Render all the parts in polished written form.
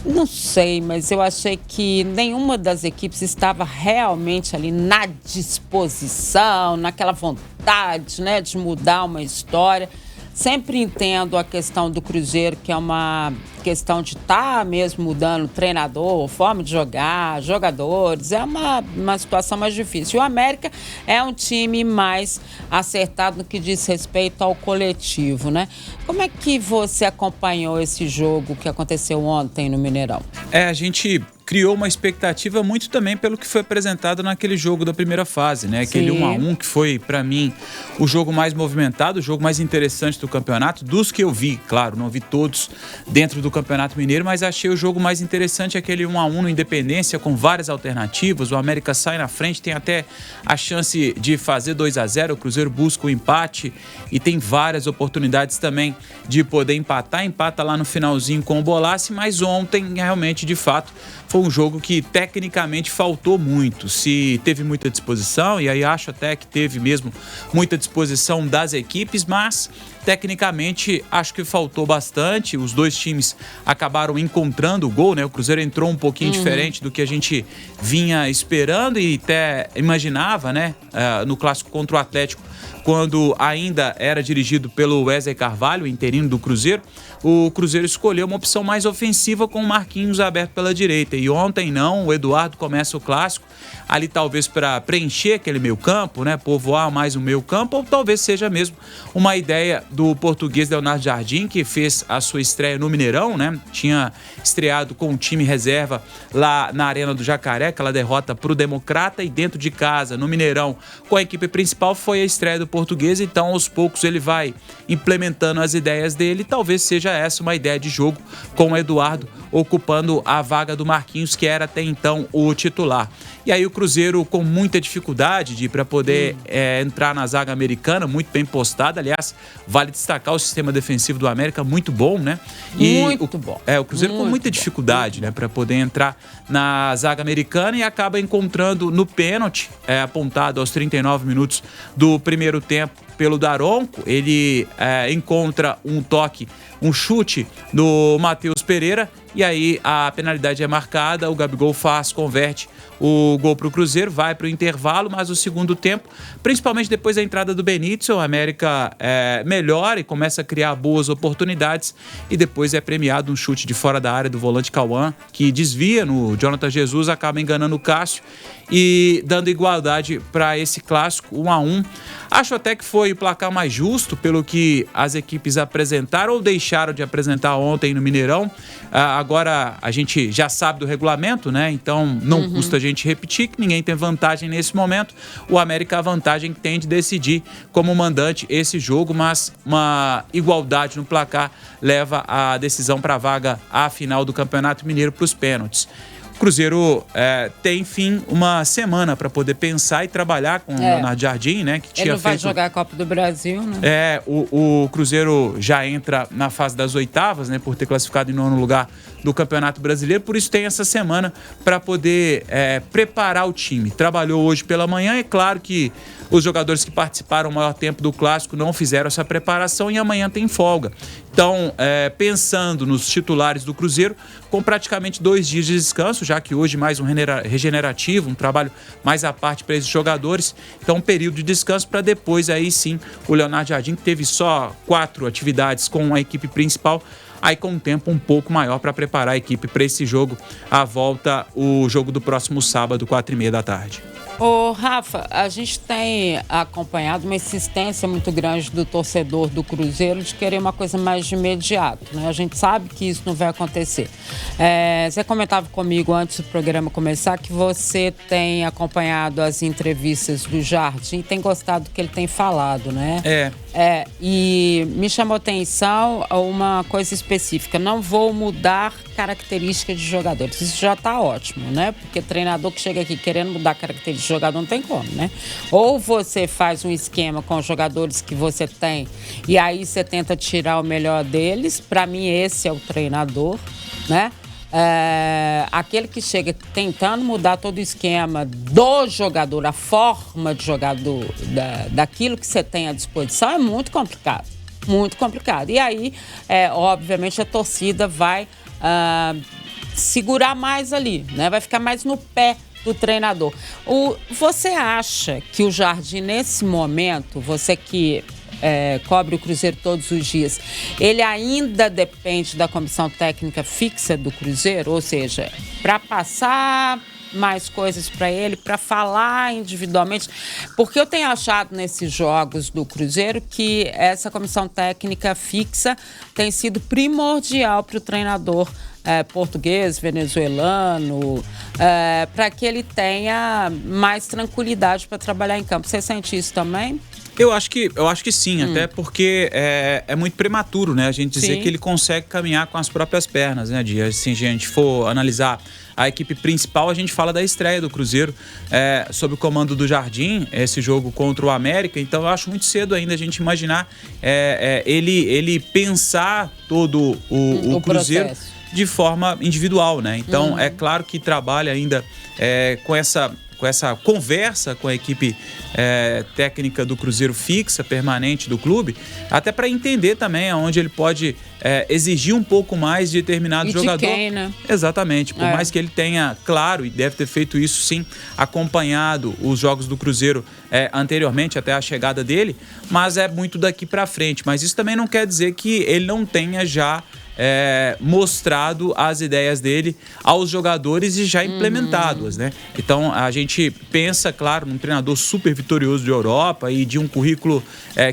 Não sei, mas eu achei que nenhuma das equipes estava realmente ali na disposição, naquela vontade, né, de mudar uma história. Sempre entendo a questão do Cruzeiro, que é uma questão de estar mesmo mudando treinador, forma de jogar, jogadores. É uma situação mais difícil. O América é um time mais acertado no que diz respeito ao coletivo, né? Como é que você acompanhou esse jogo que aconteceu ontem no Mineirão? A gente criou uma expectativa muito também pelo que foi apresentado naquele jogo da primeira fase, né? Aquele 1-1 que foi, para mim, o jogo mais movimentado, o jogo mais interessante do campeonato, dos que eu vi, claro, não vi todos dentro do Campeonato Mineiro, mas achei o jogo mais interessante aquele 1-1 no Independência, com várias alternativas. O América sai na frente, tem até a chance de fazer 2-0, o Cruzeiro busca o empate e tem várias oportunidades também de poder empatar, empata lá no finalzinho com o Bolassi, mas ontem, realmente, de fato, foi um jogo que tecnicamente faltou muito. Se teve muita disposição, e aí acho até que teve mesmo muita disposição das equipes, mas tecnicamente acho que faltou bastante. Os dois times acabaram encontrando o gol, né? O Cruzeiro entrou um pouquinho diferente do que a gente vinha esperando e até imaginava, né? No clássico contra o Atlético, quando ainda era dirigido pelo Wesley Carvalho, interino do Cruzeiro, o Cruzeiro escolheu uma opção mais ofensiva com o Marquinhos aberto pela direita. E ontem não, o Eduardo começa o clássico ali talvez para preencher aquele meio campo, né? Povoar mais o meio campo, ou talvez seja mesmo uma ideia do português Leonardo Jardim, que fez a sua estreia no Mineirão, né? Tinha estreado com o time reserva lá na Arena do Jacaré, aquela derrota para o Democrata, e dentro de casa, no Mineirão, com a equipe principal, foi a estreia do português. Então, aos poucos, ele vai implementando as ideias dele. Talvez seja essa uma ideia de jogo, com o Eduardo ocupando a vaga do Marquinhos, que era até então o titular. E aí o Cruzeiro com muita dificuldade para poder entrar na zaga americana, muito bem postada. Aliás, vale destacar o sistema defensivo do América, muito bom, né? Muito bom. O Cruzeiro com muita dificuldade, né, para poder entrar na zaga americana, e acaba encontrando no pênalti, apontado aos 39 minutos do primeiro tempo pelo Daronco. Ele encontra um toque, um chute do Matheus Pereira, e aí a penalidade é marcada, o Gabigol converte o gol para o Cruzeiro, vai para o intervalo, mas o segundo tempo, principalmente depois da entrada do Benítez, o América melhora e começa a criar boas oportunidades, e depois é premiado um chute de fora da área do volante Cauã, que desvia no Jonathan Jesus, acaba enganando o Cássio e dando igualdade para esse clássico 1-1. Acho até que foi o placar mais justo pelo que as equipes apresentaram ou deixaram de apresentar ontem no Mineirão. Agora a gente já sabe do regulamento, né? Então não custa a gente repetir que ninguém tem vantagem nesse momento. O América, a vantagem que tem de decidir como mandante esse jogo, mas uma igualdade no placar leva a decisão para a vaga à final do Campeonato Mineiro para os pênaltis. O Cruzeiro tem, enfim, uma semana para poder pensar e trabalhar com o Leonardo Jardim, né? Que Ele não vai jogar a Copa do Brasil, né? O Cruzeiro já entra na fase das oitavas, né? Por ter classificado em 9º lugar do Campeonato Brasileiro. Por isso tem essa semana para poder preparar o time. Trabalhou hoje pela manhã. É claro que os jogadores que participaram o maior tempo do Clássico não fizeram essa preparação e amanhã tem folga. Então, pensando nos titulares do Cruzeiro, com praticamente 2 dias de descanso, já que hoje mais um regenerativo, um trabalho mais à parte para esses jogadores. Então, um período de descanso para depois, aí sim, o Leonardo Jardim, que teve só 4 atividades com a equipe principal, aí com um tempo um pouco maior para preparar a equipe para esse jogo, a volta, o jogo do próximo sábado, 4h30 da tarde. Ô, Rafa, a gente tem acompanhado uma insistência muito grande do torcedor do Cruzeiro de querer uma coisa mais de imediato, né? A gente sabe que isso não vai acontecer. Você comentava comigo antes do programa começar que você tem acompanhado as entrevistas do Jardim e tem gostado do que ele tem falado, né? E me chamou a atenção uma coisa específica: não vou mudar características de jogadores. Isso já tá ótimo, né? Porque treinador que chega aqui querendo mudar características de jogador não tem como, né? Ou você faz um esquema com os jogadores que você tem e aí você tenta tirar o melhor deles. Para mim, esse é o treinador, né? Aquele que chega tentando mudar todo o esquema do jogador, a forma de jogador, daquilo que você tem à disposição, é muito complicado. Muito complicado. E aí, obviamente, a torcida vai segurar mais ali, né? Vai ficar mais no pé do treinador. Você acha que o Jardim, nesse momento, você que cobre o Cruzeiro todos os dias, ele ainda depende da comissão técnica fixa do Cruzeiro? Ou seja, para passar mais coisas para ele, para falar individualmente, porque eu tenho achado nesses jogos do Cruzeiro que essa comissão técnica fixa tem sido primordial para o treinador português, venezuelano, para que ele tenha mais tranquilidade para trabalhar em campo. Você sente isso também? Eu acho que sim, até porque é muito prematuro, né? A gente dizer que ele consegue caminhar com as próprias pernas, né, Dia? Se a gente for analisar a equipe principal, a gente fala da estreia do Cruzeiro sob o comando do Jardim, esse jogo contra o América. Então eu acho muito cedo ainda a gente imaginar ele pensar todo o Cruzeiro processo de forma individual, né? Então é claro que trabalha ainda com essa conversa com a equipe técnica do Cruzeiro fixa, permanente do clube, até para entender também aonde ele pode exigir um pouco mais de determinado jogador. Quem, né? Exatamente, por mais que ele tenha, claro, e deve ter feito isso sim, acompanhado os jogos do Cruzeiro anteriormente, até a chegada dele, mas é muito daqui para frente. Mas isso também não quer dizer que ele não tenha já mostrado as ideias dele aos jogadores e já implementado-as, né? Então a gente pensa, claro, num treinador super vitorioso de Europa e de um currículo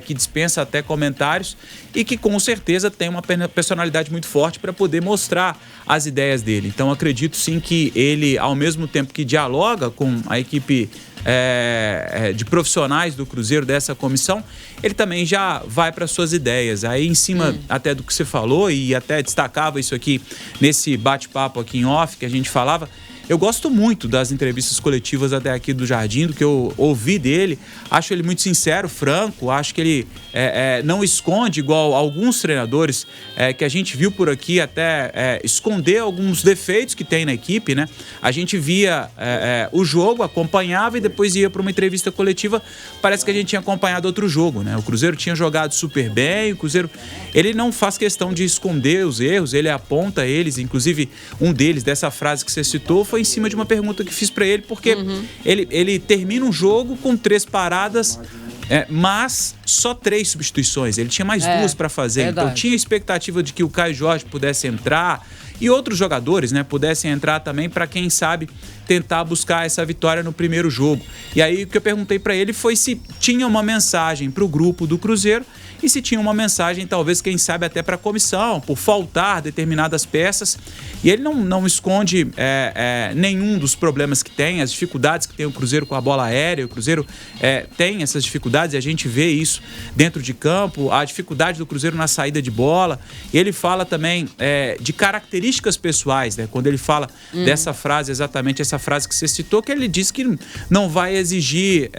que dispensa até comentários e que com certeza tem uma personalidade muito forte para poder mostrar as ideias dele. Então acredito sim que ele, ao mesmo tempo que dialoga com a equipe de profissionais do Cruzeiro, dessa comissão, ele também já vai para suas ideias. Aí em cima até do que você falou, e até destacava isso aqui nesse bate-papo aqui em off que a gente falava, eu gosto muito das entrevistas coletivas até aqui do Jardim, do que eu ouvi dele. Acho ele muito sincero, franco. Acho que ele não esconde, igual alguns treinadores que a gente viu por aqui, até esconder alguns defeitos que tem na equipe, né? A gente via o jogo, acompanhava e depois ia para uma entrevista coletiva. Parece que a gente tinha acompanhado outro jogo, né? O Cruzeiro tinha jogado super bem. O Cruzeiro, ele não faz questão de esconder os erros, ele aponta eles. Inclusive, um deles, dessa frase que você citou, foi em cima de uma pergunta que fiz para ele, porque ele termina um jogo com 3 paradas, mas só 3 substituições. Ele tinha mais 2 para fazer. Verdade. Então tinha expectativa de que o Caio Jorge pudesse entrar e outros jogadores, né, pudessem entrar também para, quem sabe, tentar buscar essa vitória no primeiro jogo. E aí o que eu perguntei para ele foi se tinha uma mensagem para o grupo do Cruzeiro e se tinha uma mensagem, talvez, quem sabe, até para a comissão, por faltar determinadas peças. E ele não esconde nenhum dos problemas que tem, as dificuldades que tem o Cruzeiro com a bola aérea. O Cruzeiro tem essas dificuldades e a gente vê isso dentro de campo, a dificuldade do Cruzeiro na saída de bola. Ele fala também de características pessoais, né? Quando ele fala dessa frase, exatamente essa frase que você citou, que ele diz que não vai exigir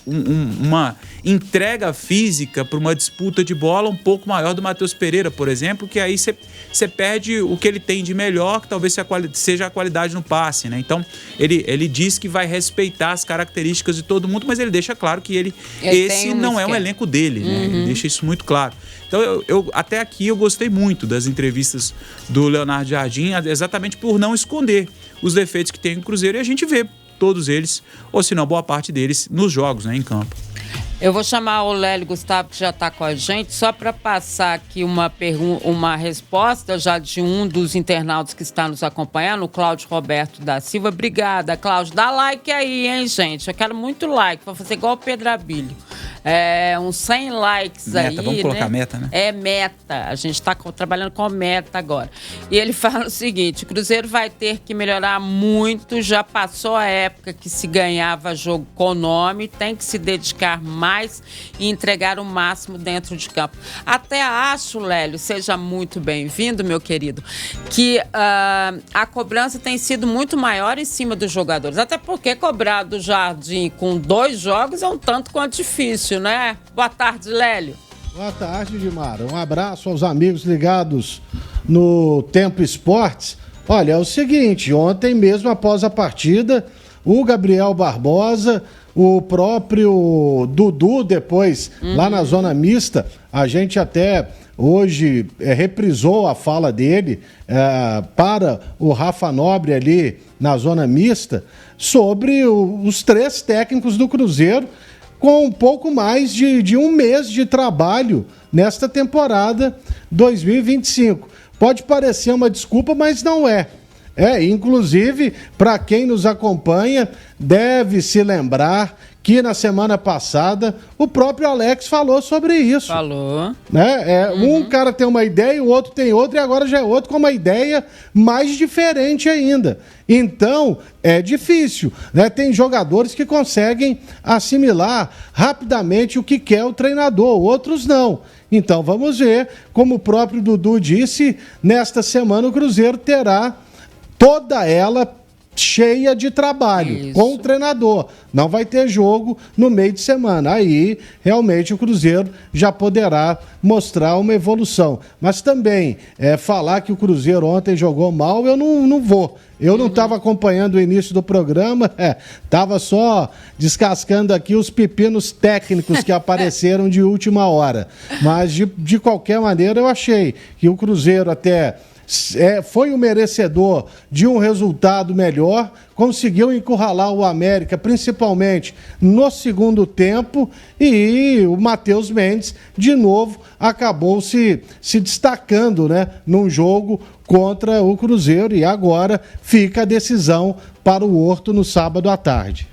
uma entrega física para uma disputa de bola um pouco maior do Matheus Pereira, por exemplo, que aí você perde o que ele tem de melhor, que talvez seja a qualidade no passe, né? Então, ele diz que vai respeitar as características de todo mundo, mas ele deixa claro que esse não é um elenco dele, né? Ele deixa isso muito claro. Então, até aqui eu gostei muito das entrevistas do Leonardo Jardim, exatamente por não esconder os defeitos que tem o Cruzeiro, e a gente vê todos eles, ou se não, boa parte deles, nos jogos, né, em campo. Eu vou chamar o Lélio Gustavo, que já está com a gente, só para passar aqui uma resposta já de um dos internautas que está nos acompanhando, o Cláudio Roberto da Silva. Obrigada, Cláudio. Dá like aí, hein, gente? Eu quero muito like, para fazer igual o Pedro Abílio. Uns 100 likes meta, aí, vamos colocar né? Meta, né? É meta. A gente está trabalhando com meta agora. E ele fala o seguinte: o Cruzeiro vai ter que melhorar muito. Já passou a época que se ganhava jogo com nome. Tem que se dedicar mais e entregar o máximo dentro de campo. Até acho, Lélio, seja muito bem-vindo, meu querido, que a cobrança tem sido muito maior em cima dos jogadores. Até porque cobrar do Jardim com 2 jogos é um tanto quanto difícil, né? Boa tarde, Lélio. Boa tarde, Dimara. Um abraço aos amigos ligados no Tempo Esportes. Olha, é o seguinte, ontem mesmo, após a partida, o Gabriel Barbosa, o próprio Dudu, depois, lá na zona mista, a gente até hoje reprisou a fala dele para o Rafa Nobre ali na zona mista sobre os 3 técnicos do Cruzeiro com um pouco mais de um mês de trabalho nesta temporada 2025. Pode parecer uma desculpa, mas não é. Inclusive, para quem nos acompanha, deve se lembrar que na semana passada o próprio Alex falou sobre isso. Falou. Um cara tem uma ideia, o outro tem outra, e agora já é outro com uma ideia mais diferente ainda. Então, é difícil, né? Tem jogadores que conseguem assimilar rapidamente o que quer o treinador, outros não. Então, vamos ver, como o próprio Dudu disse, nesta semana o Cruzeiro terá toda ela cheia de trabalho com o treinador. Não vai ter jogo no meio de semana. Aí, realmente, o Cruzeiro já poderá mostrar uma evolução. Mas também, falar que o Cruzeiro ontem jogou mal, eu não vou. Eu não estava acompanhando o início do programa, estava só descascando aqui os pepinos técnicos que apareceram de última hora. Mas, de qualquer maneira, eu achei que o Cruzeiro até... foi o merecedor de um resultado melhor, conseguiu encurralar o América, principalmente no segundo tempo, e o Matheus Mendes, de novo, acabou se destacando, né, num jogo contra o Cruzeiro, e agora fica a decisão para o Horto no sábado à tarde.